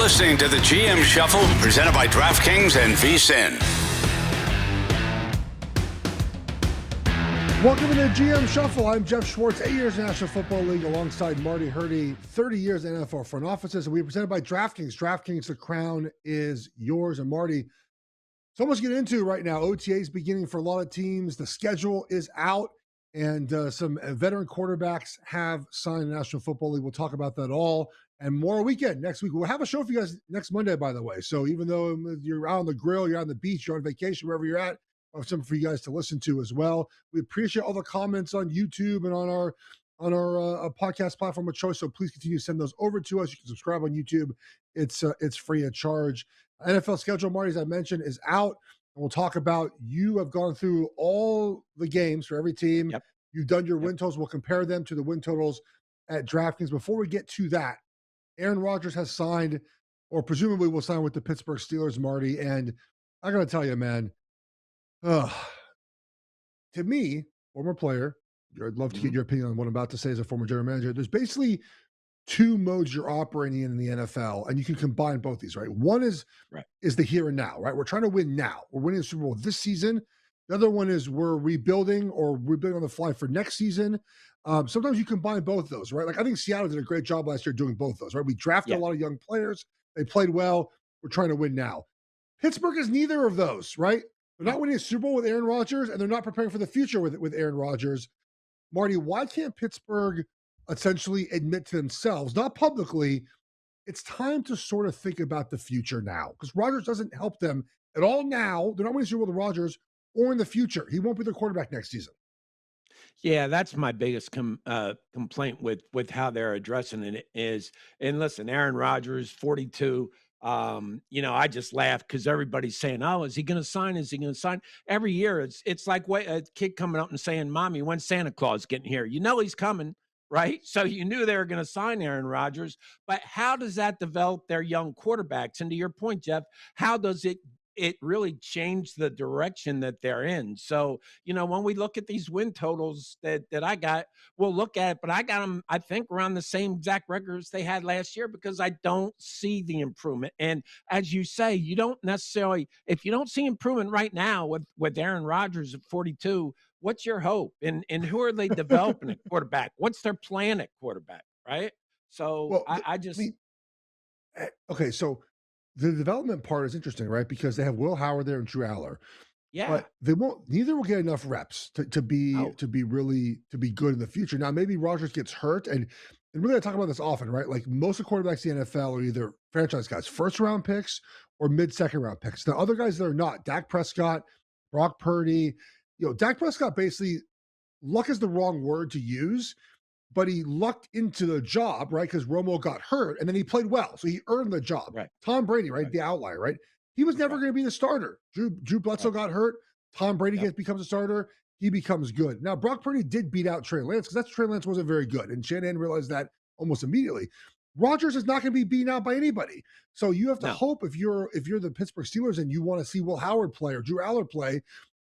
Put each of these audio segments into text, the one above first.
listening to the GM Shuffle, presented by DraftKings and VSiN. Welcome to the GM Shuffle. I'm Geoff Schwartz, 8 years in the National Football League, alongside Marty Hurney, 30 years in NFL front offices. And we're presented by DraftKings. DraftKings, the crown is yours. And Marty, so much to get into right now. OTAs beginning for a lot of teams. The schedule is out, and some veteran quarterbacks have signed the National Football League. We'll talk about that all and more weekend next week. We'll have a show for you guys next Monday, by the way. So even though you're out on the grill, you're on the beach, you're on vacation, wherever you're at, we'll have something for you guys to listen to as well. We appreciate all the comments on YouTube and on our podcast platform of choice. So please continue to send those over to us. You can subscribe on YouTube. It's free of charge. NFL schedule, Marty, as I mentioned, is out. And we'll talk about, you have gone through all the games for every team. Yep. You've done your win totals. We'll compare them to the win totals at DraftKings. Before we get to that, Aaron Rodgers has signed, or presumably will sign, with the Pittsburgh Steelers, Marty. And I got to tell you, man, to me, former player, I'd love to get your opinion on what I'm about to say as a former general manager. There's basically two modes you're operating in the NFL, and you can combine both these, right? One is the here and now, right? We're trying to win now. We're winning the Super Bowl this season. The other one is we're rebuilding on the fly for next season. Sometimes you combine both of those, right? Like, I think Seattle did a great job last year doing both those, right? We drafted a lot of young players. They played well. We're trying to win now. Pittsburgh is neither of those, right? They're not winning a Super Bowl with Aaron Rodgers, and they're not preparing for the future with Aaron Rodgers. Marty, why can't Pittsburgh essentially admit to themselves, not publicly, it's time to sort of think about the future now? Because Rodgers doesn't help them at all now. They're not winning Super Bowl with Rodgers, or in the future. He won't be their quarterback next season. Yeah, that's my biggest complaint with how they're addressing it is, and listen, Aaron Rodgers, 42. I just laugh because everybody's saying, "Oh, is he going to sign? Is he going to sign?" Every year, it's like a kid coming up and saying, "Mommy, when's Santa Claus getting here?" You know he's coming, right? So you knew they were going to sign Aaron Rodgers, but how does that develop their young quarterbacks? And to your point, Geoff, how does it really change the direction that they're in? So, when we look at these win totals that I got, we'll look at it, but I got them, I think, around the same exact records they had last year, because I don't see the improvement. And as you say, you don't necessarily, if you don't see improvement right now with Aaron Rodgers at 42, what's your hope? And who are they developing at quarterback? What's their plan at quarterback, right? So okay, so the development part is interesting, right? Because they have Will Howard there and Drew Aller. Yeah. But neither will get enough reps to be good in the future. Now, maybe Rodgers gets hurt, and really I talk about this often, right? Like, most of the quarterbacks in the NFL are either franchise guys, first round picks or mid-second round picks. Now, other guys that are not, Dak Prescott, Brock Purdy, Dak Prescott, basically, luck is the wrong word to use, but he lucked into the job, right? Because Romo got hurt, and then he played well, so he earned the job. Right. Tom Brady, right? The outlier, right? He was never going to be the starter. Drew Bledsoe got hurt. Tom Brady becomes a starter. He becomes good. Now, Brock Purdy did beat out Trey Lance, because Trey Lance wasn't very good, and Shanahan realized that almost immediately. Rodgers is not going to be beaten out by anybody. So you have to hope, if you're the Pittsburgh Steelers and you want to see Will Howard play or Drew Aller play,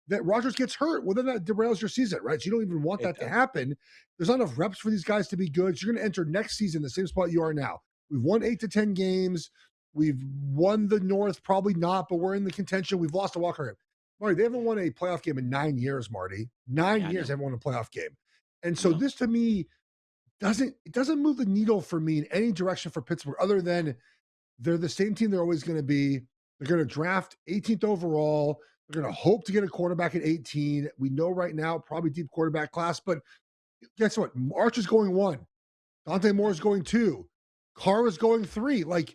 that Rodgers gets hurt. Well, then that derails your season, right? So you don't even want that to happen. There's not enough reps for these guys to be good. So you're going to enter next season the same spot you are now. We've won 8 to 10 games. We've won the North, probably not, but we're in the contention. We've lost a walk game. Marty, they haven't won a playoff game in 9 years, Marty. 9 years haven't won a playoff game. And so this, to me, doesn't move the needle for me in any direction for Pittsburgh, other than they're the same team they're always going to be. They're going to draft 18th overall. They're going to hope to get a quarterback at 18. We know right now, probably deep quarterback class, but guess what? Arch is going 1. Dante Moore is going 2. Carr is going 3. Like,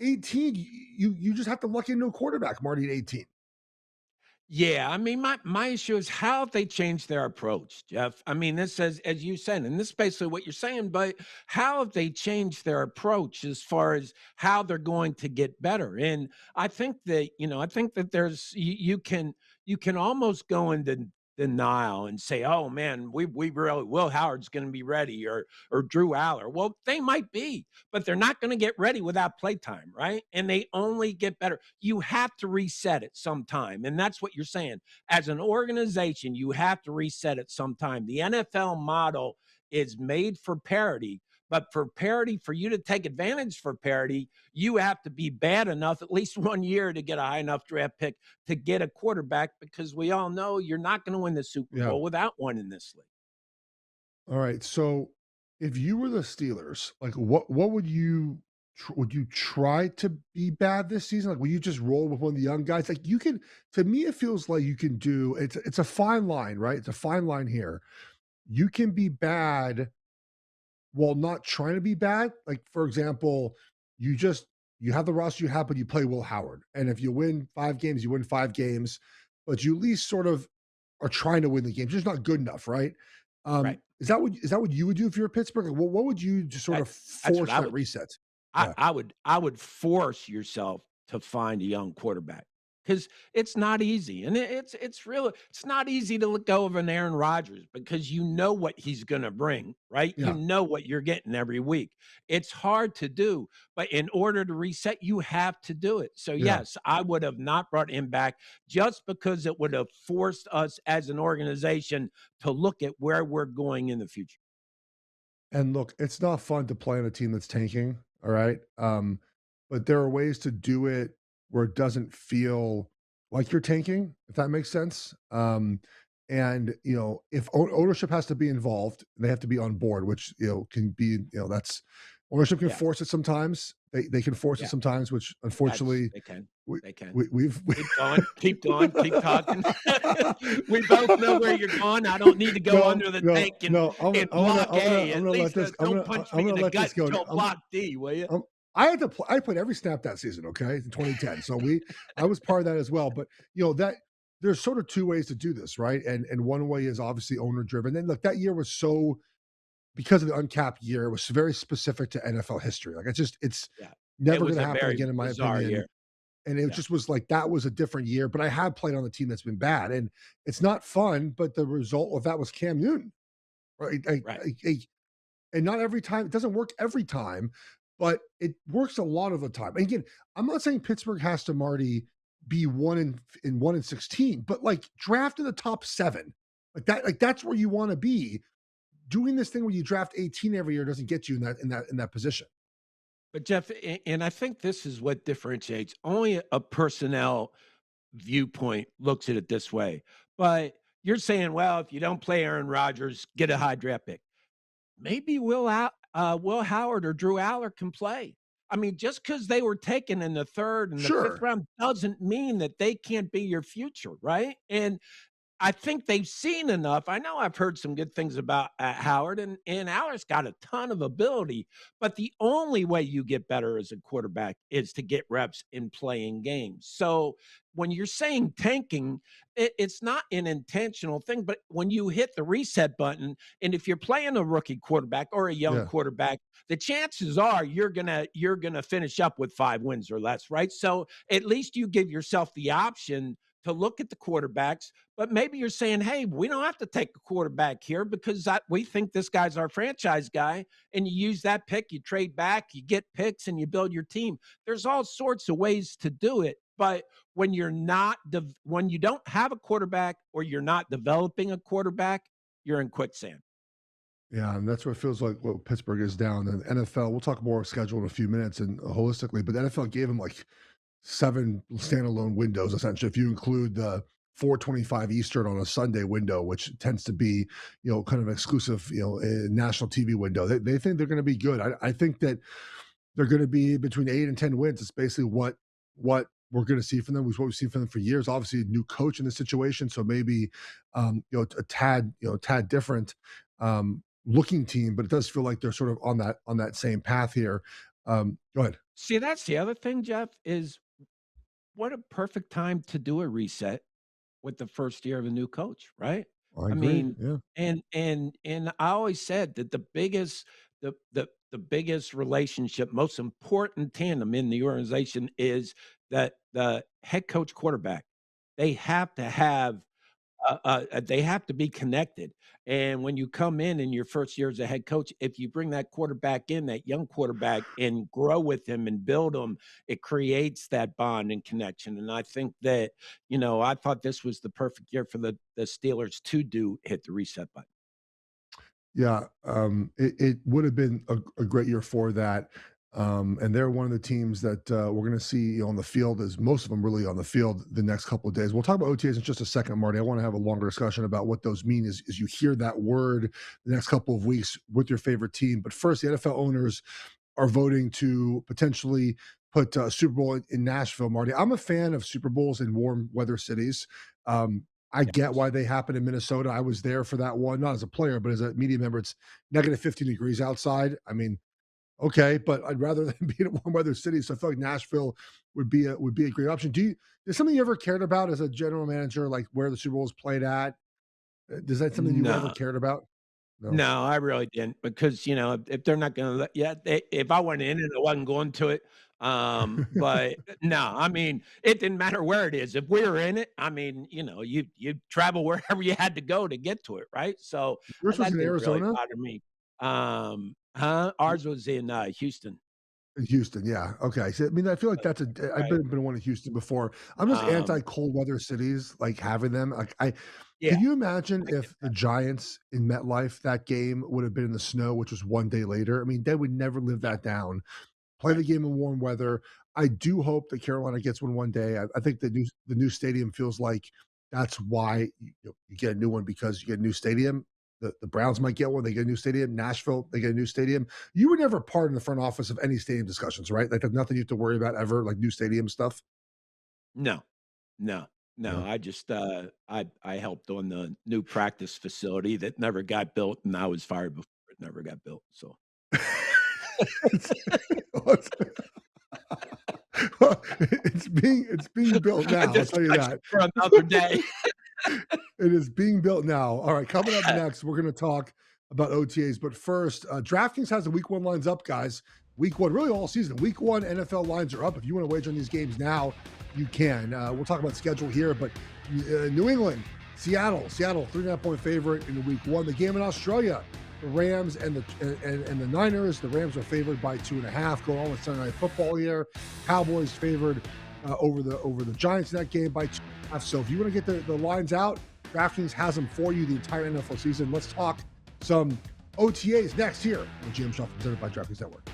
18, you just have to luck into a quarterback, Marty, at 18. Yeah, I mean, my issue is how they change their approach, Geoff. I mean, this says, as you said, and this is basically what you're saying, but how have they changed their approach as far as how they're going to get better? And I think that there's, you can almost go into denial and say, "Oh man, we really, Will Howard's going to be ready," or Drew Aller. Well, they might be, but they're not going to get ready without playtime, right? And they only get better. You have to reset it sometime, and that's what you're saying. As an organization, you have to reset it sometime. The NFL model is made for parity, But for parity, for you to take advantage for parity, you have to be bad enough at least 1 year to get a high enough draft pick to get a quarterback, because we all know you're not going to win the Super Yeah. Bowl without one in this league. All right. So if you were the Steelers, like what would you try to be bad this season? Like, will you just roll with one of the young guys? Like, you can. To me, it feels like you can do. It's a fine line, right? It's a fine line here. You can be bad while not trying to be bad. Like, for example, you have the roster you have, but you play Will Howard, and if you win 5 games, you win 5 games, but you at least sort of are trying to win the game. You're just not good enough, right? Right. Is that what you would do if you're Pittsburgh? Like, what would you just sort That, of that's what force I that would. reset? I, Yeah, I would I would force yourself to find a young quarterback, because it's not easy, and it's not easy to let go of an Aaron Rodgers, because you know what he's going to bring, right? You yeah, know what you're getting every week. It's hard to do, but in order to reset, you have to do it. So yeah. yes, I would have not brought him back, just because it would have forced us as an organization to look at where we're going in the future. And look, it's not fun to play on a team that's tanking, all right? But there are ways to do it where it doesn't feel like you're tanking, if that makes sense. And if ownership has to be involved, they have to be on board, which can be that's ownership can Yes. force it sometimes. They can force it Yeah. sometimes, which That's unfortunately they can. we, They can. we've Keep going, keep talking. We both know where you're going. I don't need to go no, under the no, tank in no. in block A. I'm At gonna let least this. don't punch I'm me gonna in the let gut this go. until block D, will you? Um, I played every snap that season, okay, in 2010. So I was part of that as well. But that there's sort of two ways to do this, right? And one way is obviously owner driven. Then look, that year was so because of the uncapped year, it was very specific to NFL history. Like it's Yeah. It never was going to a happen very again, in my bizarre opinion. year. And it Yeah. just was like that was a different year. But I have played on the team that's been bad, and it's not fun. But the result of that was Cam Newton, right? Right. And not every time, it doesn't work every time, but it works a lot of the time. And again, I'm not saying Pittsburgh has to, Marty, be 1-16, but like draft in the top 7. Like that's where you want to be. Doing this thing where you draft 18 every year doesn't get you in that position. But Jeff, and I think this is what differentiates. Only a personnel viewpoint looks at it this way. But you're saying, well, if you don't play Aaron Rodgers, get a high draft pick. Maybe Will Howard or Drew Aller can play. I mean, just because they were taken in the third and the fifth Sure. round doesn't mean that they can't be your future, right? And I think they've seen enough. I know I've heard some good things about Howard, and Aller's got a ton of ability, but the only way you get better as a quarterback is to get reps in playing games. So when you're saying tanking, it's not an intentional thing, but when you hit the reset button, and if you're playing a rookie quarterback or a young Yeah. quarterback, the chances are you're gonna finish up with 5 wins or less, right? So at least you give yourself the option to look at the quarterbacks, but maybe you're saying, hey, we don't have to take a quarterback here because we think this guy's our franchise guy. And you use that pick, you trade back, you get picks, and you build your team. There's all sorts of ways to do it. But when when you don't have a quarterback or you're not developing a quarterback, you're in quicksand. Yeah, and that's what it feels like what Pittsburgh is down. And NFL, we'll talk more schedule in a few minutes and holistically, but the NFL gave him like 7 standalone windows, essentially, if you include the 4:25 Eastern on a Sunday window, which tends to be, kind of exclusive, a national TV window. They think they're going to be good. I think that they're going to be between 8 and 10 wins. It's basically what we're going to see from them. What we've seen from them for years. Obviously, a new coach in this situation, so maybe a tad different looking team, but it does feel like they're sort of on that same path here. Go ahead. See, that's the other thing, Jeff, is what a perfect time to do a reset with the first year of a new coach, right? I I agree. mean, Yeah. and I always said that the biggest relationship, most important tandem in the organization is that the head coach quarterback. They have to have they have to be connected. And when you come in your first year as a head coach, if you bring that quarterback in, that young quarterback, and grow with him and build him, it creates that bond and connection. And I think that, I thought this was the perfect year for the Steelers to hit the reset button. Yeah, it would have been a great year for that. And they're one of the teams that we're going to see on the field, as most of them really on the field the next couple of days. We'll talk about OTAs in just a second, Marty. I want to have a longer discussion about what those mean as you hear that word the next couple of weeks with your favorite team. But first, the NFL owners are voting to potentially put a Super Bowl in Nashville, Marty. I'm a fan of Super Bowls in warm weather cities. I get why they happen in Minnesota. I was there for that one, not as a player, but as a media member. It's negative 15 degrees outside. I mean, okay, but I'd rather than be in a warm weather city. So I feel like Nashville would be a great option. Is something you ever cared about as a general manager, like where the Super Bowl is played at? Is that something you ever No. cared about? No. No, I really didn't because, if they're not gonna let yeah, if I went in it, I wasn't going to it. But no, I mean, it didn't matter where it is. If we were in it, I mean, you travel wherever you had to go to get to it, right? So Yours was that in didn't really Arizona? bother me. Ours was in Houston. In Houston, yeah. Okay. So, I mean, I feel like I've Right. been one in Houston before. I'm just anti Um, cold weather cities, like having them. yeah, Can you imagine I get if the Giants in MetLife, that game would have been in the snow, which was one day later? I mean, they would never live yeah, that down. Play the right. game in warm weather. I do hope that Carolina gets one day. I think the new stadium feels like that's why you get a new one, because you get a new stadium. The Browns might get one. They get a new stadium. Nashville, they get a new stadium. You were never part in the front office of any stadium discussions, right? Like there's nothing you have to worry about ever, like new stadium stuff. No, no, no. Yeah. I just I helped on the new practice facility that never got built, and I was fired before it never got built. So it's, well, it's being built a now. I'll tell you discussion that. for another day. It is being built now. All right, coming up next, we're going to talk about OTAs. But first, DraftKings has the Week 1 lines up, guys. Week 1, really all season. Week 1 NFL lines are up. If you want to wager on these games now, you can. We'll talk about schedule here, but New England, Seattle, 3.5-point favorite in the Week 1. The game in Australia, the Rams and the Niners. The Rams are favored by 2.5. Going on with Sunday Night Football here. Cowboys favored over the Giants in that game by 2.5. So if you want to get the lines out, DraftKings has them for you the entire NFL season. Let's talk some OTAs next here on the GM Shuffle presented by DraftKings Network.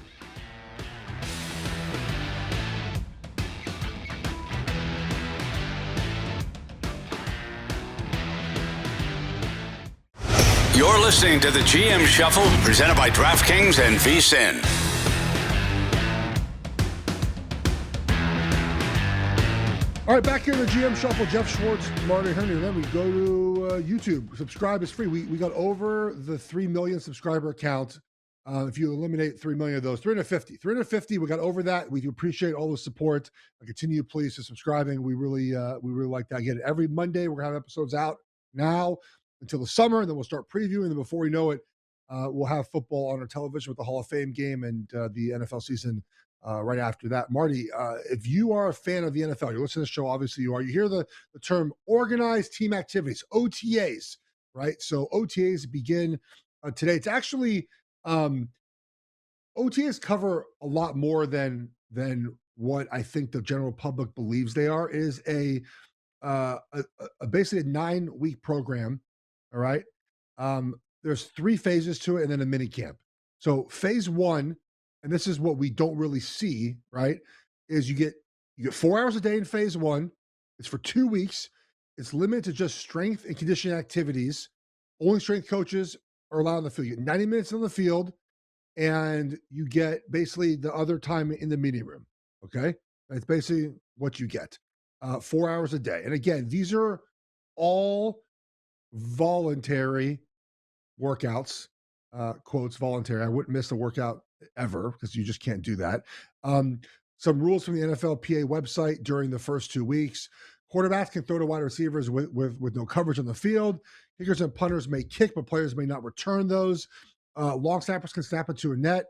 You're listening to the GM Shuffle, presented by DraftKings and VSiN. All right, back here in the GM Shuffle, Geoff Schwartz, Marty Hurney. And then we go to YouTube. Subscribe is free. We got over the 3 million subscriber count. If you eliminate 3 million of those, 350, we got over that. We do appreciate all the support. Continue, please, to subscribing. We really like that. Again, every Monday we're gonna have episodes out now until the summer, and then we'll start previewing. And before we know it, we'll have football on our television with the Hall of Fame game and the NFL season right after that. Marty, if you are a fan of the NFL, you're listening to the show, obviously you are. You hear the term organized team activities, OTAs, right? So OTAs begin today. It's actually OTAs cover a lot more than what I think the general public believes they are. It is a basically a 9-week program. All right. There's 3 phases to it and then a mini camp. So phase 1, and this is what we don't really see, right, is you get 4 hours a day in phase 1. It's for 2 weeks. It's limited to just strength and conditioning activities. Only strength coaches are allowed on the field. You get 90 minutes on the field, and you get basically the other time in the meeting room. Okay. That's basically what you get. 4 hours a day. And again, these are all voluntary workouts, quotes voluntary. I wouldn't miss a workout ever because you just can't do that. Some rules from the NFLPA website during the first 2 weeks. Quarterbacks can throw to wide receivers with no coverage on the field. Kickers and punters may kick, but players may not return those. Long snappers can snap into a net.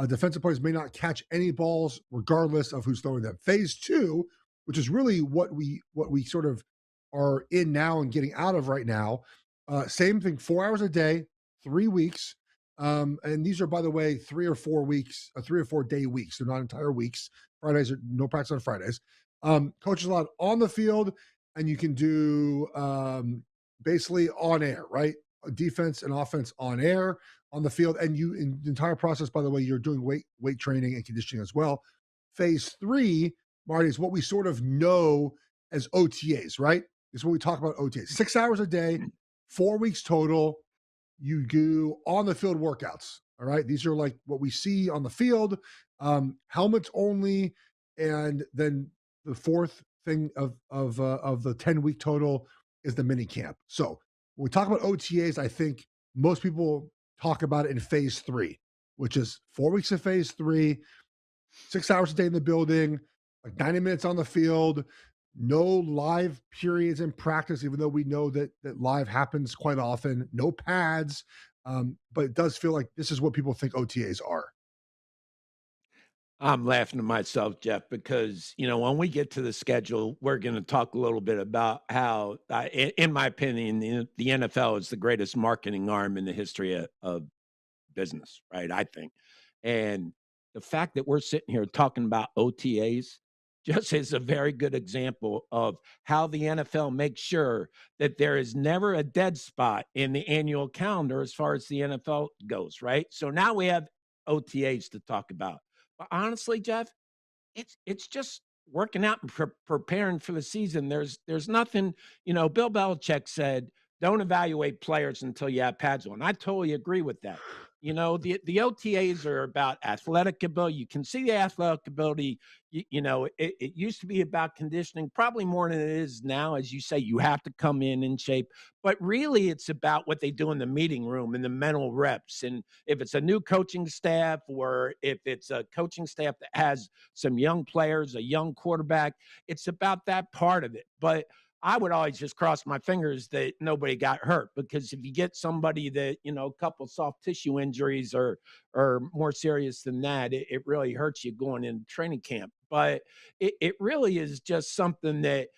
Defensive players may not catch any balls, regardless of who's throwing them. Phase 2, which is really what we sort of are in now and getting out of right now. Same thing, 4 hours a day, 3 weeks. And these are, by the way, 3 or 4 weeks, 3 or 4 day weeks. They're not entire weeks. Fridays are no practice on Fridays. Coaches allowed on the field, and you can do basically on air, right? defense and offense on air, on the field, and you in the entire process, by the way, you're doing weight training and conditioning as well. Phase 3, Marty, is what we sort of know as OTAs, right? This is what we talk about OTAs. 6 hours a day, 4 weeks total. You do on the field workouts. All right. These are like what we see on the field, helmets only. And then the fourth thing of the 10-week total is the mini camp. So when we talk about OTAs, I think most people talk about it in phase 3, which is 4 weeks of phase 3, 6 hours a day in the building, like 90 minutes on the field, no live periods in practice, even though we know that live happens quite often, no pads. But it does feel like this is what people think OTAs are. I'm laughing to myself, Geoff, because, when we get to the schedule, we're going to talk a little bit about how, in my opinion, the NFL is the greatest marketing arm in the history of business, right? I think. And the fact that we're sitting here talking about OTAs just is a very good example of how the NFL makes sure that there is never a dead spot in the annual calendar as far as the NFL goes, right? So now we have OTAs to talk about. But honestly, Geoff, it's just working out and preparing for the season. There's nothing, Bill Belichick said, don't evaluate players until you have pads on. I totally agree with that. The OTAs are about athletic ability. You can see the athletic ability. It used to be about conditioning, probably more than it is now. As you say, you have to come in shape. But really, it's about what they do in the meeting room and the mental reps. And if it's a new coaching staff or if it's a coaching staff that has some young players, a young quarterback, it's about that part of it. But I would always just cross my fingers that nobody got hurt, because if you get somebody that, a couple soft tissue injuries or more serious than that, it really hurts you going into training camp. But it really is just something that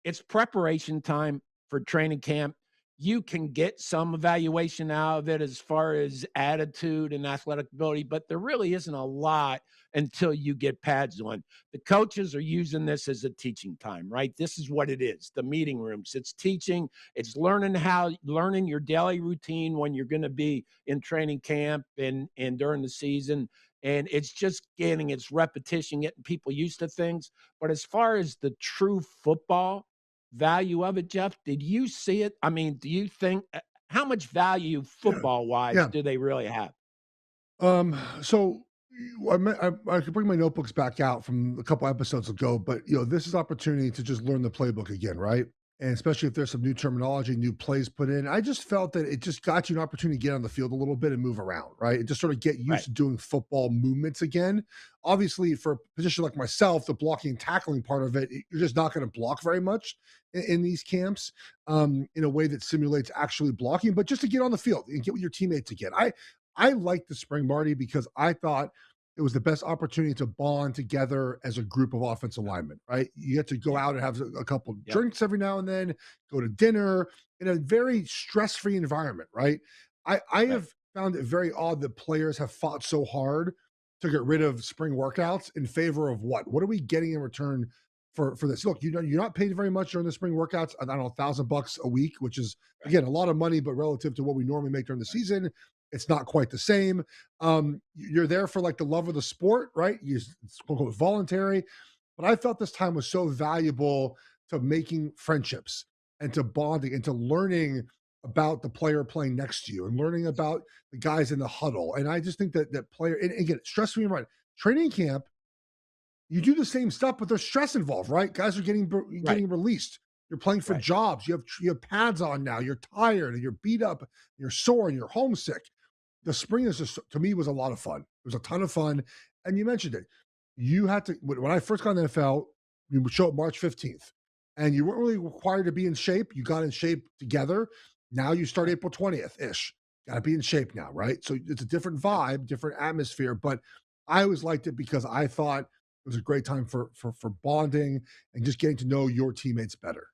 it's preparation time for training camp. You can get some evaluation out of it as far as attitude and athletic ability, but there really isn't a lot until you get pads on. The coaches are using this as a teaching time, right? This is what it is. The meeting rooms. It's teaching. It's learning your daily routine when you're going to be in training camp and during the season. And it's just it's repetition, getting people used to things. But as far as the true football value of it, Geoff, did you see it? I mean, do you think how much value football wise Yeah. do they really have? So I could bring my notebooks back out from a couple episodes ago, but this is opportunity to just learn the playbook again, right? And especially if there's some new terminology, new plays put in. I just felt that it just got you an opportunity to get on the field a little bit and move around, right? And just sort of get used Right. to doing football movements again. Obviously, for a position like myself, the blocking and tackling part of it, you're just not going to block very much in these camps in a way that simulates actually blocking, but just to get on the field and get with your teammates again. I liked the spring, Marty, because I thought it was the best opportunity to bond together as a group of offensive linemen, right? You get to go out and have a couple Yep. drinks every now and then, go to dinner in a very stress-free environment, right? I Right. have found it very odd that players have fought so hard to get rid of spring workouts in favor of what? What are we getting in return for this? Look, you're not paid very much during the spring workouts. I don't know, $1,000 a week, which is again a lot of money, but relative to what we normally make during the season, it's not quite the same. You're there for like the love of the sport, right? It's quote unquote voluntary. But I felt this time was so valuable to making friendships and to bonding and to learning about the player playing next to you and learning about the guys in the huddle. And I just think that player, and again, stress free environment. Training camp, you do the same stuff, but there's stress involved, right? Guys are getting Right. released. You're playing for Right. jobs. You have pads on now. You're tired and you're beat up. You're sore and you're homesick. The spring is just, to me, was a lot of fun. It was a ton of fun. And you mentioned it. You had to, when I first got in the NFL, you would show up March 15th and you weren't really required to be in shape. You got in shape together. Now you start April 20th ish. Got to be in shape now, right? So it's a different vibe, different atmosphere. But I always liked it because I thought it was a great time for bonding and just getting to know your teammates better.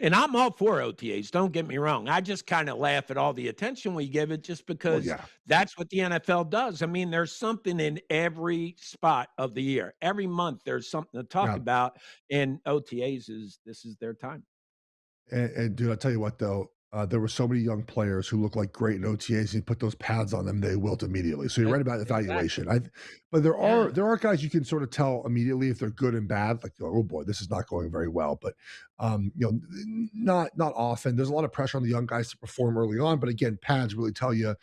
And I'm all for OTAs, don't get me wrong. I just kind of laugh at all the attention we give it just Well, because yeah. that's what the NFL does. I mean, there's something in every spot of the year. Every month there's something to talk Yeah. about, and OTAs this is their time. And dude, I'll tell you what though, there were so many young players who look like great in OTAs, and you put those pads on them, they wilt immediately. So you're right about evaluation. Exactly. But Yeah. there are guys you can sort of tell immediately if they're good and bad. Like, oh boy, this is not going very well. But not often. There's a lot of pressure on the young guys to perform early on. But again, pads really tell you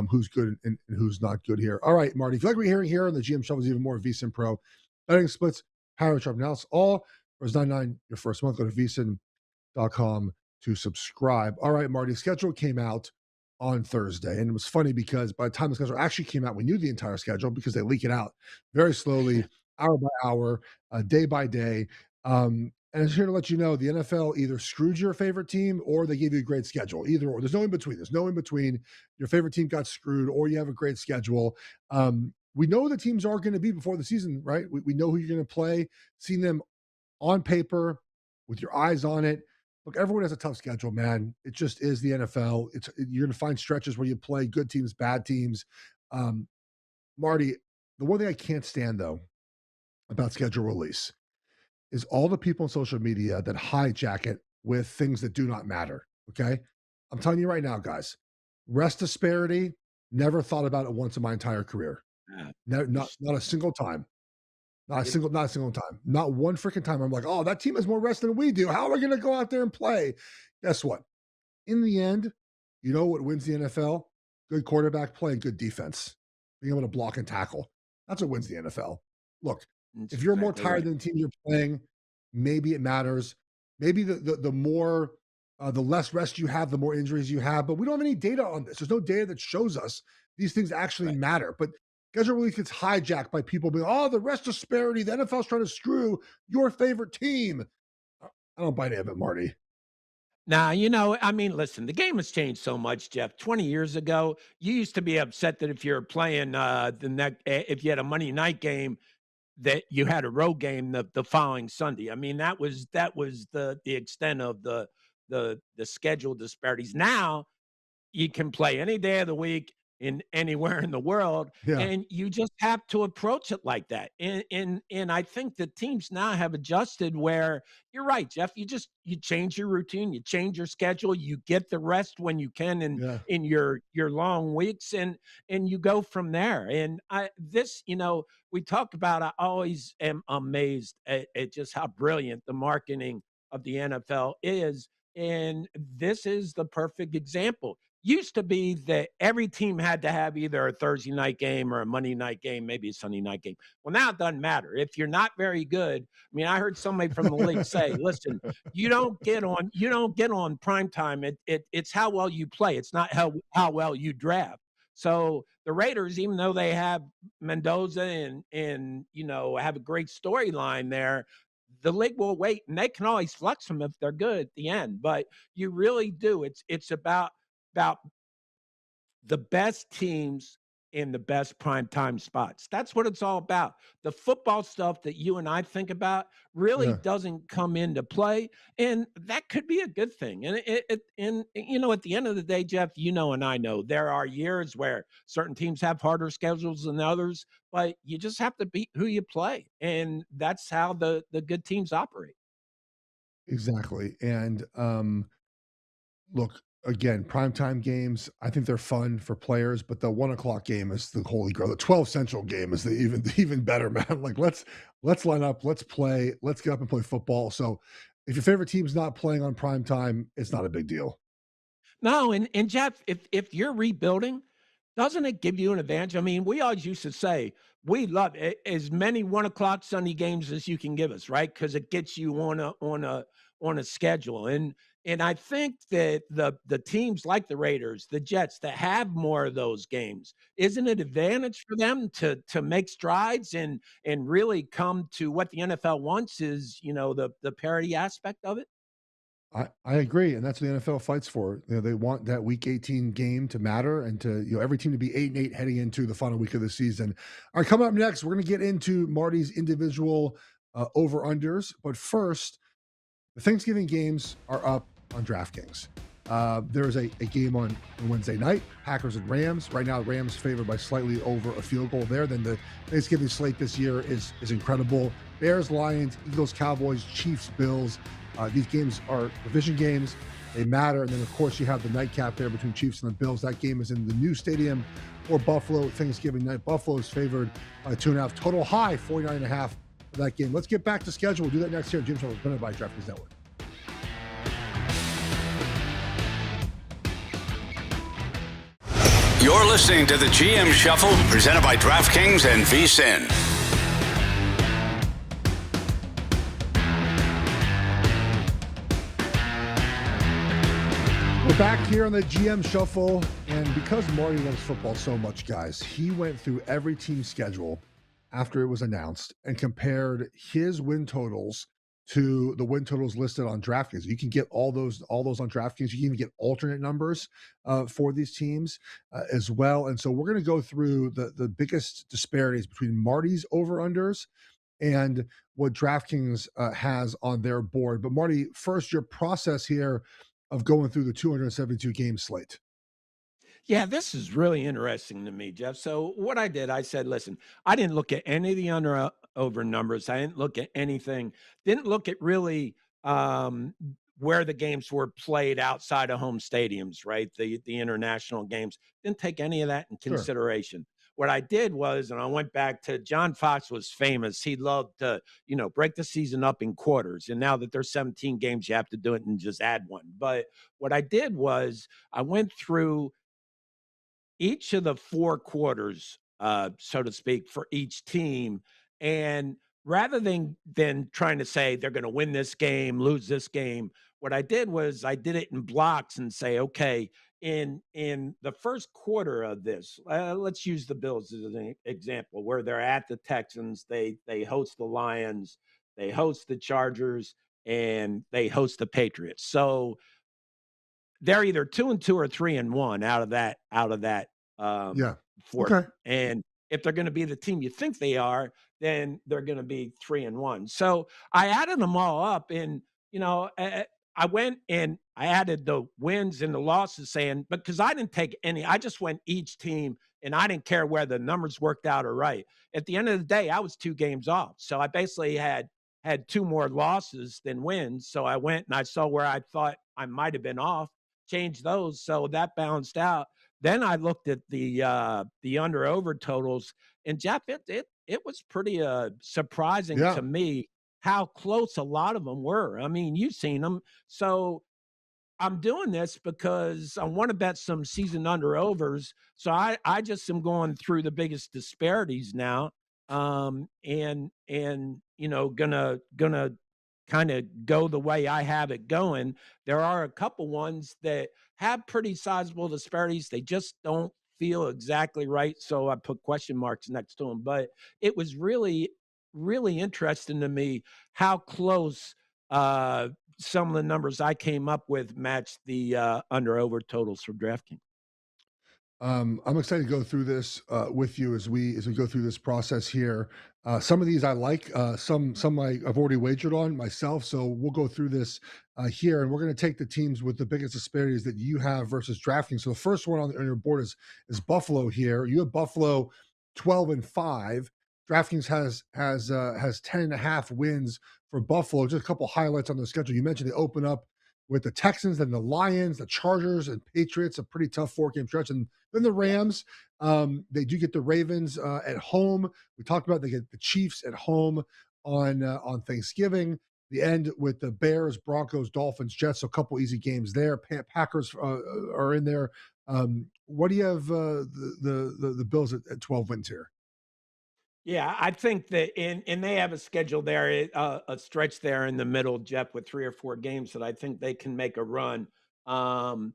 who's good and who's not good here. All right, Marty. If you like what you're hearing here on the GM Show, is even more VSiN Pro betting splits, power chart analysis, all for $9.99 your first month. Go to VSiN.com to subscribe. All right, Marty, schedule came out on Thursday. And it was funny because by the time the schedule actually came out, we knew the entire schedule because they leak it out very slowly, hour by hour, day by day. And it's here to let you know the NFL either screwed your favorite team or they gave you a great schedule. Either or. There's no in between. There's no in between. Your favorite team got screwed or you have a great schedule. We know the teams are going to be before the season, right? We know who you're going to play, seen them on paper with your eyes on it. Look, everyone has a tough schedule, man. It just is the NFL. You're going to find stretches where you play good teams, bad teams. Marty, the one thing I can't stand, though, about schedule release is all the people on social media that hijack it with things that do not matter, okay? I'm telling you right now, guys, rest disparity, never thought about it once in my entire career. Not a single time. Not a single time. Not one freaking time. I'm like, oh, that team has more rest than we do. How are we going to go out there and play? Guess what? In the end, you know what wins the NFL? Good quarterback play and good defense. Being able to block and tackle. That's what wins the NFL. Look, That's if you're more exactly tired right. than the team you're playing, maybe it matters. Maybe the more the less rest you have, the more injuries you have. But we don't have any data on this. There's no data that shows us these things actually Right. matter. But schedule release gets hijacked by people being, oh, the rest disparity. The NFL's trying to screw your favorite team. I don't buy any of it, Marty. Now, I mean, listen, the game has changed so much, Jeff. 20 years ago, you used to be upset that if you're playing if you had a Monday night game, that you had a road game the following Sunday. I mean, that was the extent of the schedule disparities. Now, you can play any day of the week in anywhere in the world, Yeah. and you just have to approach it like that. And I think the teams now have adjusted where you're right, Jeff. You change your routine, you change your schedule, you get the rest when you can Yeah. in your long weeks, and you go from there. And we talk about. I always am amazed at just how brilliant the marketing of the NFL is. And this is the perfect example. Used to be that every team had to have either a Thursday night game or a Monday night game, maybe a Sunday night game. Well, now it doesn't matter. If you're not very good, I mean, I heard somebody from the league say, listen, you don't get on prime time. It's how well you play. It's not how well you draft. So the Raiders, even though they have Mendoza and have a great storyline there, the league will wait and they can always flex them if they're good at the end. But you really do. It's about the best teams in the best primetime spots. That's what it's all about. The football stuff that you and I think about really Yeah. doesn't come into play, and that could be a good thing. And at the end of the day, Jeff, and I know there are years where certain teams have harder schedules than others, but you just have to beat who you play, and that's how the good teams operate. Exactly. And look, again, primetime games, I think they're fun for players, but the 1 o'clock game is the holy grail. The 12 central game is the even better, man. Like let's line up, let's play, let's get up and play football. So if your favorite team's not playing on primetime, it's not a big deal. No, and Jeff, if you're rebuilding, doesn't it give you an advantage? I mean, we always used to say we love as many 1 o'clock Sunday games as you can give us, right? Because it gets you on a schedule. And I think that the teams like the Raiders, the Jets that have more of those games, isn't it advantage for them to make strides and really come to what the NFL wants is, the parity aspect of it? I agree, and that's what the NFL fights for. They want that Week 18 game to matter, and to every team to be 8-8 heading into the final week of the season. All right, coming up next, we're going to get into Marty's individual over unders, but first, the Thanksgiving games are up on DraftKings. There's a game on Wednesday night, Packers and Rams. Right now, Rams favored by slightly over a field goal there. Then the Thanksgiving slate this year is incredible. Bears, Lions, Eagles, Cowboys, Chiefs, Bills. These games are division games. They matter. And then, of course, you have the nightcap there between Chiefs and the Bills. That game is in the new stadium for Buffalo Thanksgiving night. Buffalo is favored by 2.5. Total high, 49.5 for that game. Let's get back to schedule. We'll do that next year. Jim Shuffle, presented by DraftKings Network. You're listening to the GM Shuffle, presented by DraftKings and VSiN. We're back here on the GM Shuffle, and because Marty loves football so much, guys, he went through every team's schedule after it was announced and compared his win totals to the win totals listed on DraftKings. You can get all those on DraftKings. You can even get alternate numbers for these teams as well. And so we're going to go through the biggest disparities between Marty's over-unders and what DraftKings has on their board. But Marty, first, your process here of going through the 272 game slate. Yeah, this is really interesting to me, Geoff. So what I did, I said, listen, I didn't look at any of the under over numbers. I didn't look at anything. Didn't look at really where the games were played outside of home stadiums, right? The international games. Didn't take any of that in consideration. What I did was, and I went back to John Fox was famous. He loved to, break the season up in quarters. And now that there's 17 games, you have to do it and just add one. But what I did was I went through each of the four quarters, so to speak, for each team. And rather than trying to say they're going to win this game, lose this game, what I did was I did it in blocks and say, okay, in the first quarter of this, let's use the Bills as an example, where they're at the Texans, they host the Lions, they host the Chargers, and they host the Patriots. So they're either 2-2 or 3-1 out of that. Fourth. Okay. And if they're going to be the team you think they are, then they're going to be 3-1. So I added them all up, and I went and I added the wins and the losses, saying, because I didn't take any, I just went each team, and I didn't care where the numbers worked out or right. At the end of the day, I was 2 games off, so I basically had 2 more losses than wins. So I went and I saw where I thought I might have been off, changed those, so that balanced out. Then I looked at the under over totals, and Jeff, it was pretty surprising to me how close a lot of them were. I mean, you've seen them. So I'm doing this because I want to bet some season under overs. So I just am going through the biggest disparities now. And gonna kind of go the way I have it going. There are a couple ones that have pretty sizable disparities. They just don't feel exactly right. So I put question marks next to them. But it was really, really interesting to me how close some of the numbers I came up with matched the under over totals for DraftKings. I'm excited to go through this with you as we go through this process here. Some of these I like, some I've already wagered on myself. So we'll go through this here, and we're going to take the teams with the biggest disparities that you have versus DraftKings. So the first one on your board is Buffalo here. You have Buffalo 12-5. DraftKings has 10.5 wins for Buffalo. Just a couple highlights on the schedule. You mentioned they open up with the Texans, then the Lions, the Chargers, and Patriots, a pretty tough 4-game stretch. And then the Rams, they do get the Ravens at home. We talked about they get the Chiefs at home on Thanksgiving. The end with the Bears, Broncos, Dolphins, Jets, so a couple easy games there. Packers are in there. What do you have the Bills at 12 wins here? Yeah, I think that and they have a schedule there, a stretch there in the middle, Jeff, with 3 or 4 games that I think they can make a run. Number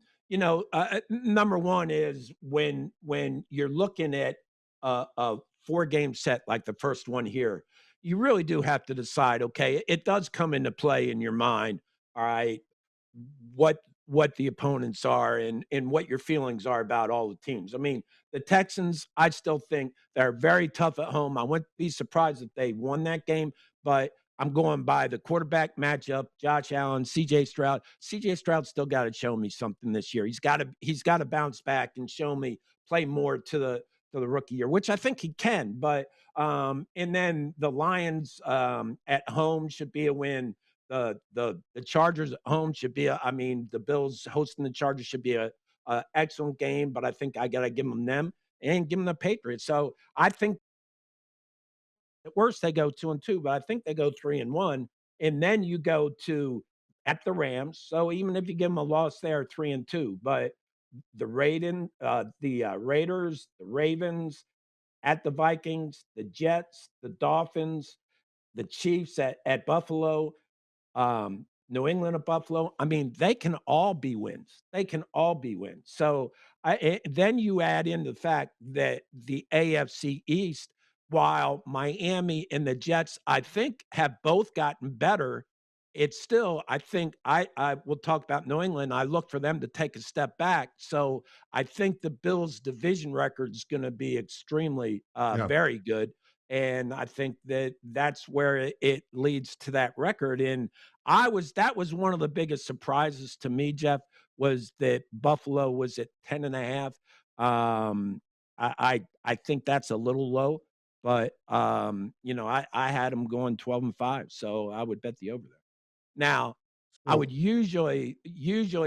one is when you're looking at a 4-game set like the first one here, you really do have to decide, okay, it does come into play in your mind, all right, what the opponents are and what your feelings are about all the teams. I mean, the Texans, I still think they're very tough at home. I wouldn't be surprised if they won that game, but I'm going by the quarterback matchup, Josh Allen, CJ Stroud. CJ Stroud still got to show me something this year. He's got to bounce back and show me, play more to the rookie year, which I think he can. But and then the Lions at home should be a win. The Chargers at home should be I mean, the Bills hosting the Chargers should be a excellent game, but I think I got to give them and give them the Patriots. So I think at worst they go 2-2, but I think they go 3-1, and then you go to at the Rams. So even if you give them a loss there, 3-2, but the Raiders, the Ravens, at the Vikings, the Jets, the Dolphins, the Chiefs at Buffalo, New England at Buffalo. I mean, they can all be wins. They can all be wins. So then you add in the fact that the AFC East, while Miami and the Jets, I think, have both gotten better, it's still, I think, I will talk about New England. I look for them to take a step back. So I think the Bills' division record is going to be extremely, Yeah. very good. And I think that that's where it leads to that record. And that was one of the biggest surprises to me, Jeff, was that Buffalo was at 10.5. I think that's a little low, but I had them going 12-5, so I would bet the over there. Now, I So would usually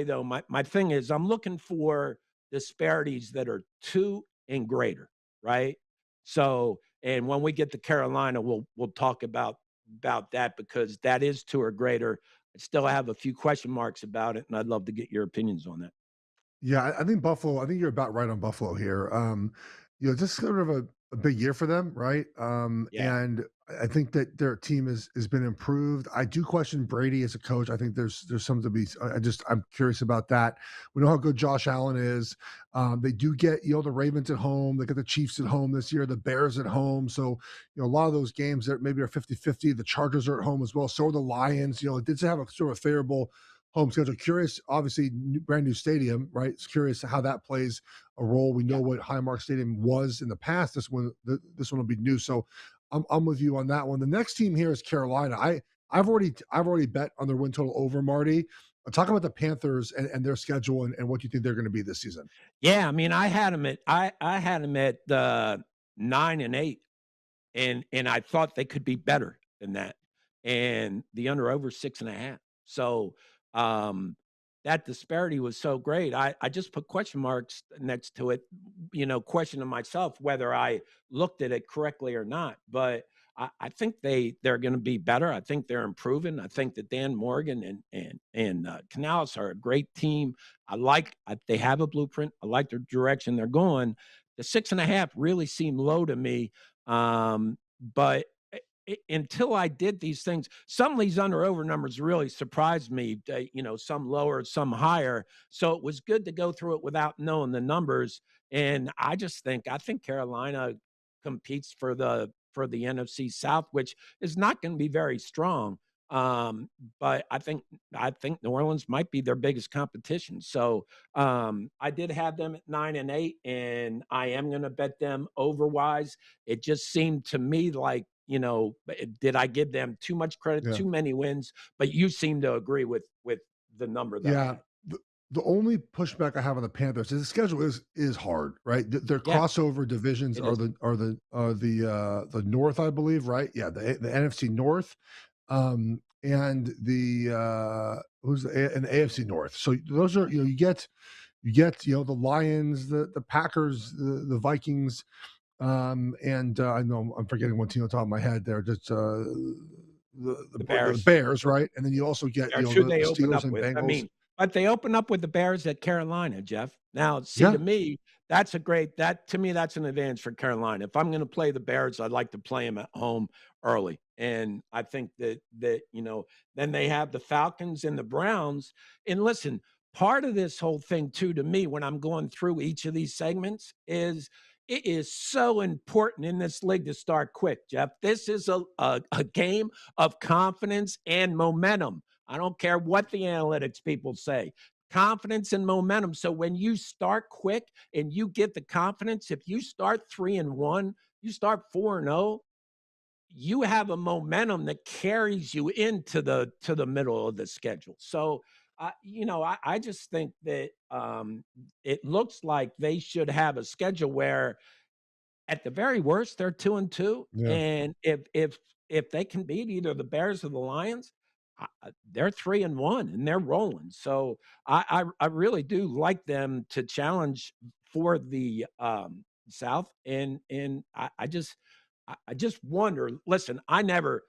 though, my thing is I'm looking for disparities that are 2 and greater, right? So, and when we get to Carolina, we'll talk about that because that is 2 or greater. I still have a few question marks about it, and I'd love to get your opinions on that. yeah, I think Buffalo. I think you're about right on Buffalo here. Just sort of a big year for them, right? Yeah. And I think that their team has been improved. I do question Brady as a coach. I think there's something to be. I'm curious about that. We know how good Josh Allen is. They do get the Ravens at home. They get the Chiefs at home this year. The Bears at home. So a lot of those games that maybe are 50-50. The Chargers are at home as well. So are the Lions. It did have a sort of favorable home schedule. Curious, obviously, brand new stadium, right? It's curious how that plays a role. We know Yeah. what Highmark Stadium was in the past. This one will be new. So I'm with you on that one. The next team here is Carolina. I've already bet on their win total over, Marty. Talk about the Panthers and their schedule and what you think they're going to be this season. Yeah, I mean, I had them at 9-8. And I thought they could be better than that. And the under over 6.5. So that disparity was so great. I just put question marks next to it, questioning myself whether I looked at it correctly or not. But I think they're going to be better. I think they're improving. I think that Dan Morgan and Canales are a great team. They have a blueprint. I like their direction they're going. The 6.5 really seemed low to me, but until I did these things, some of these under over numbers really surprised me, some lower, some higher. So it was good to go through it without knowing the numbers. And I think Carolina competes for the NFC South, which is not going to be very strong. But I think New Orleans might be their biggest competition. So I did have them at 9-8, and I am going to bet them overwise. It just seemed to me like, did I give them too much credit, Yeah. too many wins? But you seem to agree with the number that I Yeah. had. The only pushback I have on the Panthers is the schedule is hard, right? Their Yeah, crossover divisions it are is. the North, I believe, right? Yeah, the NFC North, and and the AFC North. So those are you get the Lions, the Packers, the Vikings, and I know I'm forgetting one team on top of my head there. Just The the Bears. Bears, right? And then you also get That's who the they open Steelers up and with. I Bengals. mean, but they open up with the Bears at Carolina, Jeff. Now, see, to Yeah, me, to me, that's an advantage for Carolina. If I'm going to play the Bears, I'd like to play them at home early. And I think that then they have the Falcons and the Browns. And listen, part of this whole thing too, to me, when I'm going through each of these segments is it is so important in this league to start quick, Jeff. This is a game of confidence and momentum. I don't care what the analytics people say. Confidence and momentum. So when you start quick and you get the confidence, if you start 3-1, you start 4-0, you have a momentum that carries you into the middle of the schedule. So I just think that it looks like they should have a schedule where at the very worst they're 2-2, yeah. and if they can beat either the Bears or the Lions, they're 3-1 and they're rolling. So I really do like them to challenge for the South. And I just wonder. Listen, I never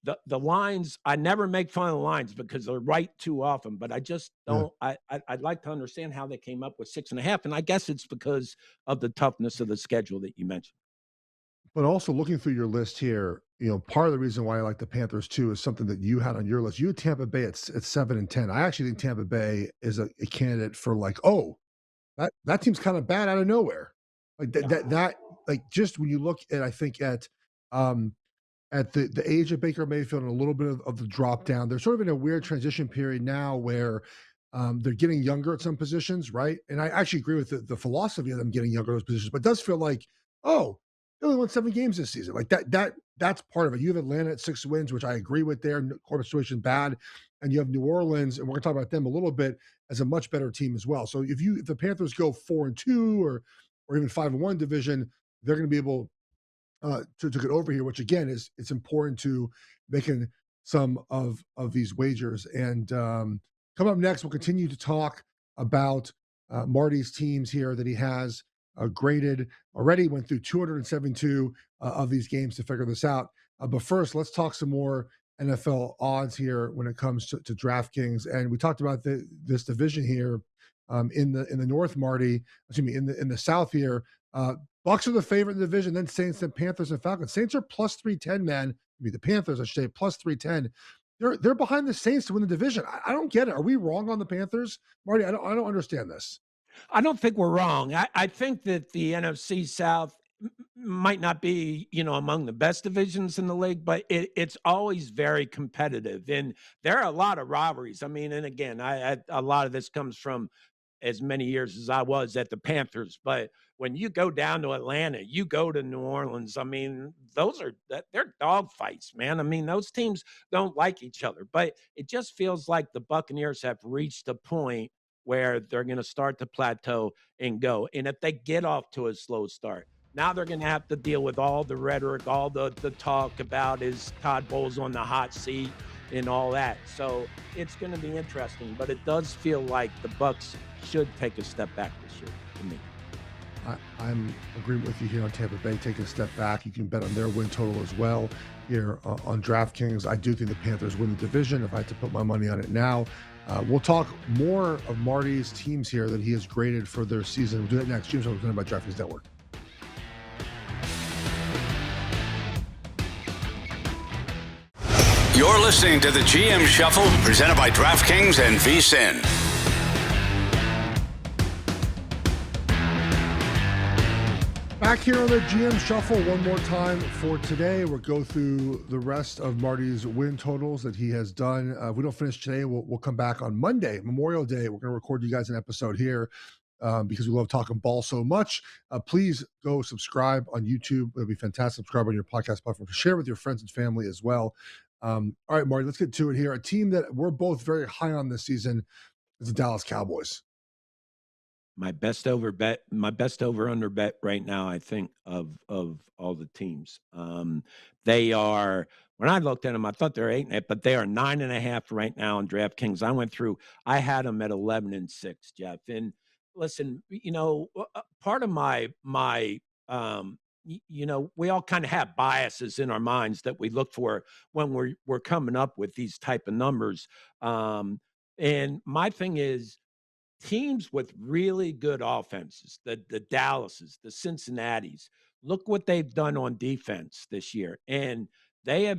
the lines. I never make fun of the lines because they're right too often. But I just Yeah. don't. I'd like to understand how they came up with 6.5. And I guess it's because of the toughness of the schedule that you mentioned. But also looking through your list here, part of the reason why I like the Panthers too is something that you had on your list. You had Tampa Bay at 7-10. I actually think Tampa Bay is a candidate for like, oh, that team's kind of bad out of nowhere. Like that like just when you look at I think um at the age of Baker Mayfield and a little bit of the drop down, they're sort of in a weird transition period now where they're getting younger at some positions, right? And I actually agree with the philosophy of them getting younger at those positions, but it does feel like, oh, they only won 7 games this season. Like that's part of it. You have Atlanta at 6 wins, which I agree with there. Quarterback situation bad. And you have New Orleans, and we're gonna talk about them a little bit as a much better team as well. So if the Panthers go 4-2 or even 5-1 division, they're gonna be able to get over here, which again is it's important to making some of these wagers. And coming up next, we'll continue to talk about Marty's teams here that he has graded already. Went through 272 of these games to figure this out. But first, let's talk some more NFL odds here when it comes to DraftKings. And we talked about this division here in the North, Marty. Excuse me, in the South here. Bucks are the favorite in the division, then Saints, then Panthers, and Falcons. Saints are plus 310, man. The Panthers, I should say, plus 310. They're behind the Saints to win the division. I don't get it. Are we wrong on the Panthers, Marty? I don't understand this. I don't think we're wrong. I think that the NFC South might not be, among the best divisions in the league, but it's always very competitive, and there are a lot of rivalries. I mean, and again, a lot of this comes from as many years as I was at the Panthers, but when you go down to Atlanta, you go to New Orleans. I mean, they're dog fights, man. I mean, those teams don't like each other, but it just feels like the Buccaneers have reached a point where they're going to start to plateau and go. And if they get off to a slow start, now they're going to have to deal with all the rhetoric, all the talk about is Todd Bowles on the hot seat and all that. So it's going to be interesting, but it does feel like the Bucs should take a step back this year to me. I'm agreeing with you here on Tampa Bay taking a step back. You can bet on their win total as well here on DraftKings. I do think the Panthers win the division if I had to put my money on it now. We'll talk more of Marty's teams here that he has graded for their season. We'll do that next. James Hunt presented by DraftKings Network. You're listening to the GM Shuffle, presented by DraftKings and VSiN. Back here on the GM Shuffle one more time for today. We'll go through the rest of Marty's win totals that he has done. If we don't finish today, we'll come back on Monday, Memorial Day. We're going to record you guys an episode here because we love talking ball so much. Please go subscribe on YouTube. It'll be fantastic. Subscribe on your podcast platform. Share with your friends and family as well. All right, Marty, let's get to it here. A team that we're both very high on this season is the Dallas Cowboys. My best over under bet right now, I think, of all the teams. They are, when I looked at them, I thought they're 8.5, but they are 9.5 right now on DraftKings. I had them at 11-6, Geoff. And listen, part of my we all kind of have biases in our minds that we look for when we're coming up with these type of numbers. And my thing is, teams with really good offenses, the Dallases, the Cincinnatis, look what they've done on defense this year. And they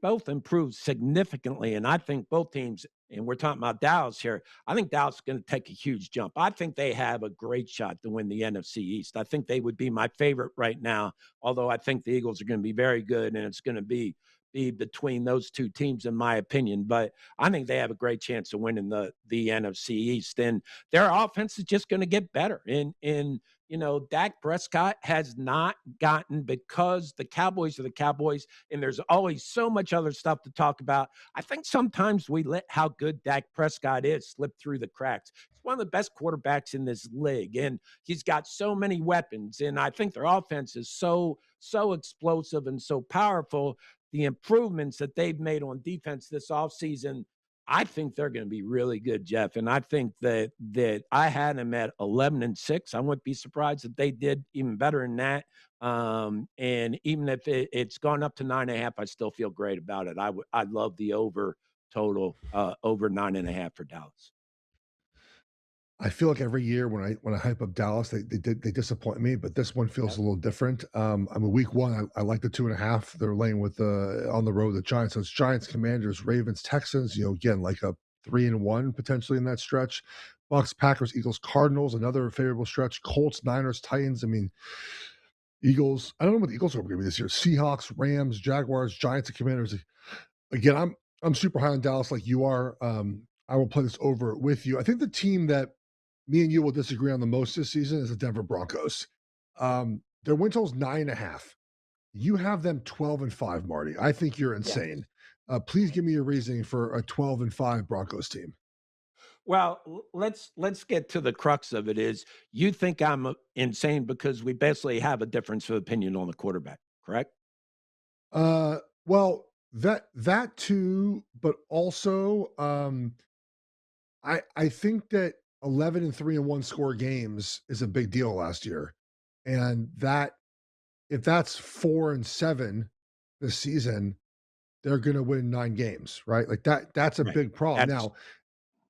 both improved significantly. And I think both teams, and we're talking about Dallas here, I think Dallas is going to take a huge jump. I think they have a great shot to win the NFC East. I think they would be my favorite right now, although I think the Eagles are going to be very good, and it's going to be between those two teams, in my opinion. But I think they have a great chance of winning the NFC East. And their offense is just going to get better. And Dak Prescott has not gotten, because the Cowboys are the Cowboys, and there's always so much other stuff to talk about. I think sometimes we let how good Dak Prescott is slip through the cracks. He's one of the best quarterbacks in this league, and he's got so many weapons. And I think their offense is so explosive and so powerful the improvements that they've made on defense this offseason, I think they're going to be really good, Jeff. And I think that I had them at 11-6. I wouldn't be surprised if they did even better than that. And even if it's gone up to 9.5, I still feel great about it. I love the over total, over 9.5 for Dallas. I feel like every year when I hype up Dallas, they disappoint me, but this one feels a little different. I mean, week one, I like the 2.5. They're laying with on the road the Giants. So it's Giants, Commanders, Ravens, Texans. Again, like a 3-1 potentially in that stretch. Bucks, Packers, Eagles, Cardinals, another favorable stretch. Colts, Niners, Titans. I mean, Eagles. I don't know what the Eagles are going to be this year. Seahawks, Rams, Jaguars, Giants, and Commanders. Again, I'm super high on Dallas like you are. I will play this over with you. I think the team that me and you will disagree on the most this season is the Denver Broncos. Their win total is 9.5. You have them 12-5, Marty. I think you're insane. Please give me your reasoning for a 12-5 Broncos team. Well, let's get to the crux of it. Is you think I'm insane because we basically have a difference of opinion on the quarterback, correct? Well, that too, but also I think that 11-3-1 score games is a big deal last year. And that if that's 4-7 this season, they're going to win 9 games, right? Like that's a big problem.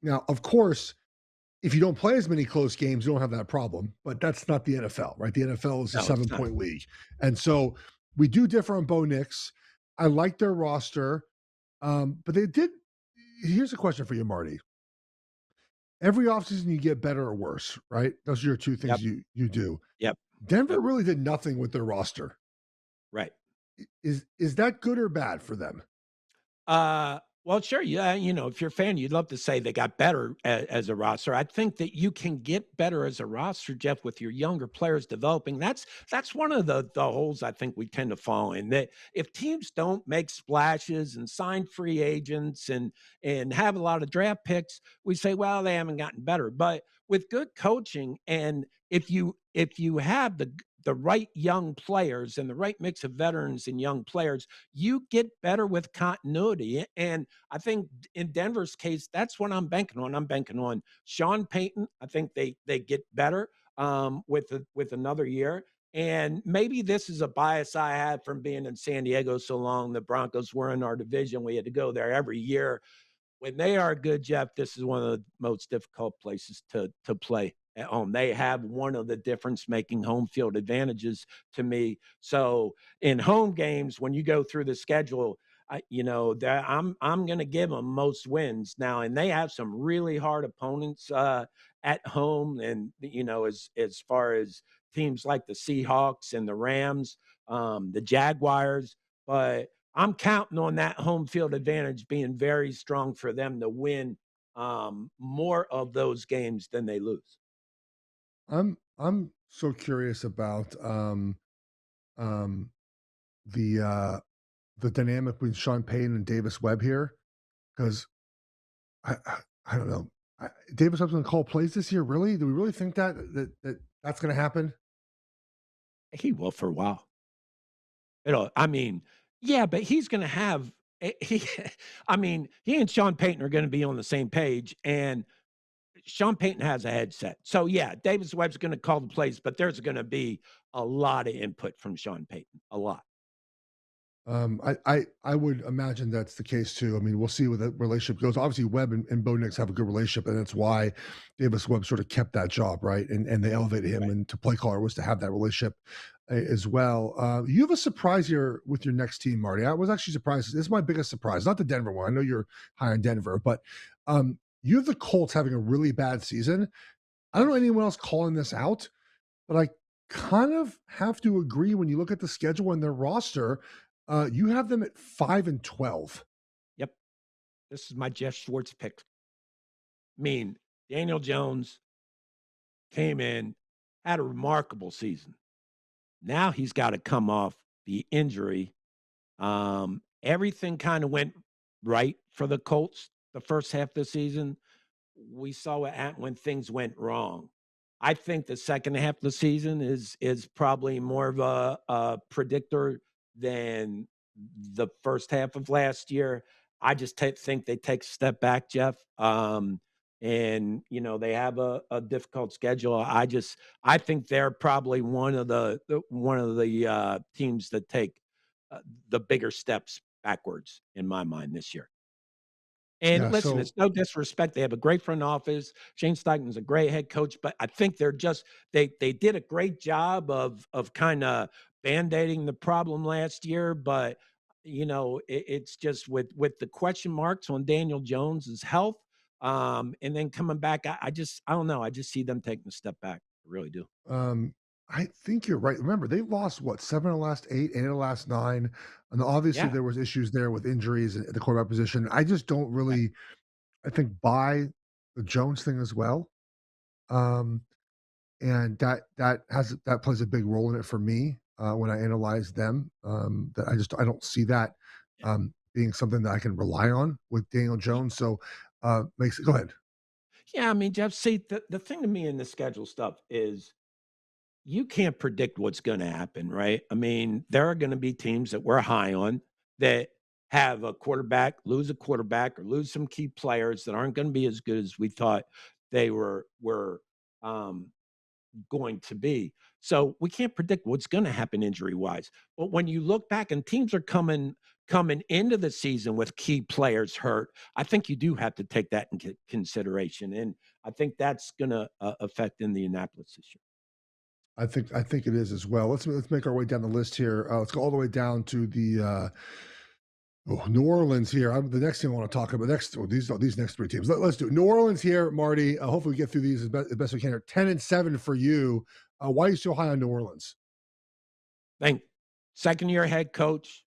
Now, of course, if you don't play as many close games, you don't have that problem, but that's not the NFL, right? The NFL is a 7-point league. And so we do differ on Bo Nix. I like their roster. But here's a question for you, Marty. Every offseason you get better or worse, right? Those are your two things you do. Yep. Denver really did nothing with their roster. Right. Is that good or bad for them? Well, sure. Yeah. If you're a fan, you'd love to say they got better as a roster. I think that you can get better as a roster, Jeff, with your younger players developing. That's one of the holes I think we tend to fall in. That if teams don't make splashes and sign free agents and have a lot of draft picks, we say, well, they haven't gotten better. But with good coaching, and if you have the right young players and the right mix of veterans and young players, you get better with continuity. And I think in Denver's case, that's what I'm banking on. I'm banking on Sean Payton. I think they get better with another year. And maybe this is a bias I had from being in San Diego so long. The Broncos were in our division. We had to go there every year. When they are good, Jeff, this is one of the most difficult places to play at home. They have one of the difference-making home field advantages to me. So in home games, when you go through the schedule, I'm going to give them most wins now, and they have some really hard opponents at home. And as far as teams like the Seahawks and the Rams, the Jaguars, but I'm counting on that home field advantage being very strong for them to win more of those games than they lose. I'm so curious about the dynamic between Sean Payton and Davis Webb here, because I don't know. Davis Webb's going to call plays this year. Really? Do we really think that's going to happen? He will for a while. Yeah, but he's going to have he and Sean Payton are going to be on the same page, and Sean Payton has a headset. So yeah, Davis Webb's going to call the plays, but there's going to be a lot of input from Sean Payton, a lot. I would imagine that's the case too. I mean, we'll see where the relationship goes. Obviously, Webb and Bo Nix have a good relationship, and that's why Davis Webb sort of kept that job, right? And they elevated him into play caller was to have that relationship as well. You have a surprise here with your next team, Marty. I was actually surprised. This is my biggest surprise, not the Denver one. I know you're high on Denver, but you have the Colts having a really bad season. I don't know anyone else calling this out, but I kind of have to agree when you look at the schedule and their roster. You have them at 5-12. Yep. This is my Geoff Schwartz pick. Daniel Jones came in, had a remarkable season. Now he's got to come off the injury. Everything kind of went right for the Colts the first half of the season. We saw what happened when things went wrong. I think the second half of the season is probably more of a predictor than the first half of last year. I just think they take a step back, Jeff. And they have a difficult schedule. I think they're probably one of the teams that take the bigger steps backwards in my mind this year. And Yeah. listen, So it's no disrespect. They have a great front office. Shane Steichen's a great head coach, but I think they did a great job of kind of band-aiding the problem last year. But it's just with the question marks on Daniel Jones's health, and then coming back, I don't know. I just see them taking a step back. I really do. Um, I think you're right. Remember, they lost what 7 of the last 8, 8 of the last 9, and obviously Yeah. there was issues there with injuries at the quarterback position. I just don't really, I think, buy the Jones thing as well, um, and that plays a big role in it for me when I analyze them. That I don't see that Yeah. being something that I can rely on with Daniel Jones. So makes it go ahead. Yeah, I mean, Jeff, see, the thing to me in the schedule stuff is you can't predict what's going to happen, right? I mean, there are going to be teams that we're high on that have lose a quarterback, or lose some key players that aren't going to be as good as we thought they were um, going to be. So we can't predict what's going to happen injury wise. But when you look back and teams are coming into the season with key players hurt, I think you do have to take that into consideration, and I think that's going to affect Indianapolis this year. I think it is as well. Let's make our way down the list here. Let's go all the way down to the New Orleans here. The next thing I want to talk about these next 3 teams. Let's do it. New Orleans here, Marty. Hopefully we get through these as best we can. Here, 10-7 for you. Why are you so high on New Orleans? Think second year head coach,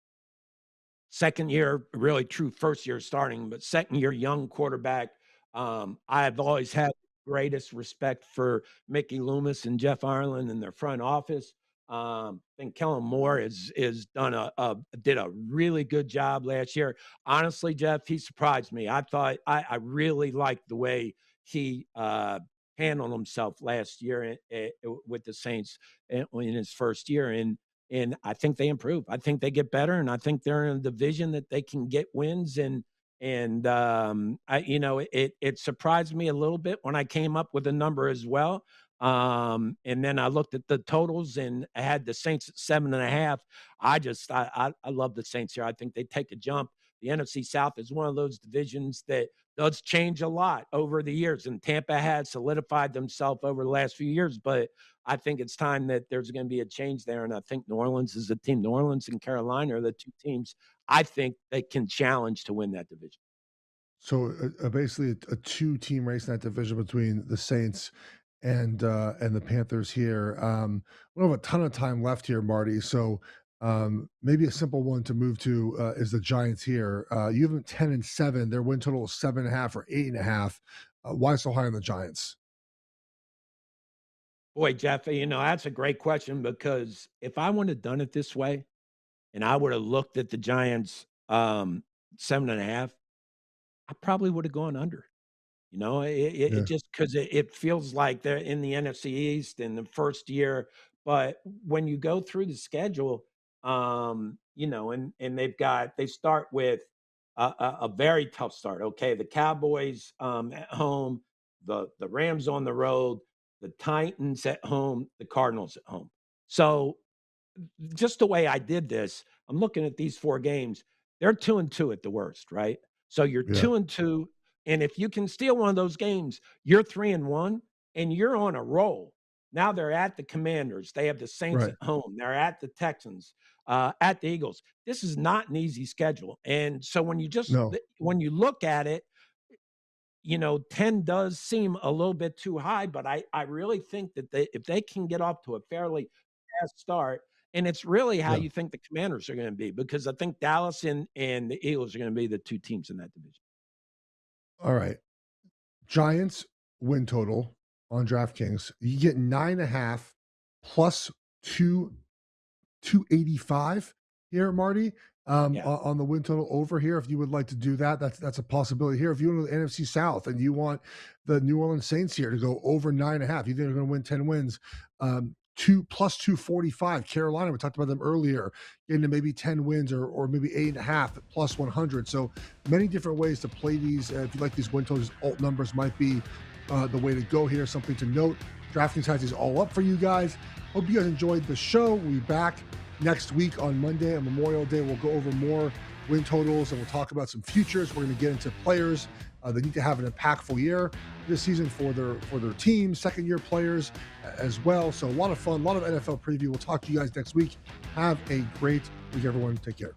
second year, really true first year starting, but second year young quarterback. I've always had the greatest respect for Mickey Loomis and Jeff Ireland and their front office. I think Kellen Moore is done did a really good job last year. Honestly, Jeff, he surprised me. I thought I really liked the way he handled himself last year with the Saints in his first year, and I think they improve. I think they get better, and I think they're in a division that they can get wins. It surprised me a little bit when I came up with a number as well. And then I looked at the totals, and I had the Saints at 7.5. I love the Saints here. I think they take a jump. The NFC South is one of those divisions that does change a lot over the years, and Tampa has solidified themselves over the last few years, but I think it's time that there's going to be a change there, and I think New Orleans is a team. New Orleans and Carolina are the 2 teams I think they can challenge to win that division. So basically a 2-team race in that division between the Saints and the Panthers here. We don't have a ton of time left here, Marty. So maybe a simple one to move to is the Giants here. You have them 10-7. Their win total is 7.5 or 8.5. Why so high on the Giants? Boy, Jeff, that's a great question, because if I would have done it this way and I would have looked at the Giants 7.5, I probably would have gone under. It Yeah, just because it feels like they're in the NFC East in the first year, but when you go through the schedule, and they start with a very tough start. Okay, the Cowboys at home, the Rams on the road, the Titans at home, the Cardinals at home. So just the way I did this, I'm looking at these 4 games. They're 2-2 at the worst, right? So you're yeah, 2-2, and if you can steal one of those games, you're 3-1, and you're on a roll. Now they're at the Commanders. They have the Saints right. at home. They're at the Texans, at the Eagles. This is not an easy schedule. And so No, when you look at it, 10 does seem a little bit too high, but I really think that if they can get off to a fairly fast start, and it's really how yeah. you think the Commanders are gonna be, because I think Dallas and the Eagles are gonna be the 2 teams in that division. All right. Giants win total on DraftKings. You get 9.5 plus 285 here, Marty. Yeah. On the win total over here, if you would like to do that, that's a possibility here. If you want to the NFC South and you want the New Orleans Saints here to go over 9.5, you think they're going to win 10 wins. plus 245. Carolina, we talked about them earlier, getting to maybe 10 wins or maybe 8.5 plus 100. So many different ways to play these. If you like these win totals, alt numbers might be the way to go here. Something to note. DraftKings has these all up for you guys. Hope you guys enjoyed the show. We'll be back next week on Monday on Memorial Day. We'll go over more win totals and we'll talk about some futures. We're going to get into players that need to have an impactful year this season for their team, second-year players as well. So a lot of fun, a lot of NFL preview. We'll talk to you guys next week. Have a great week, everyone. Take care.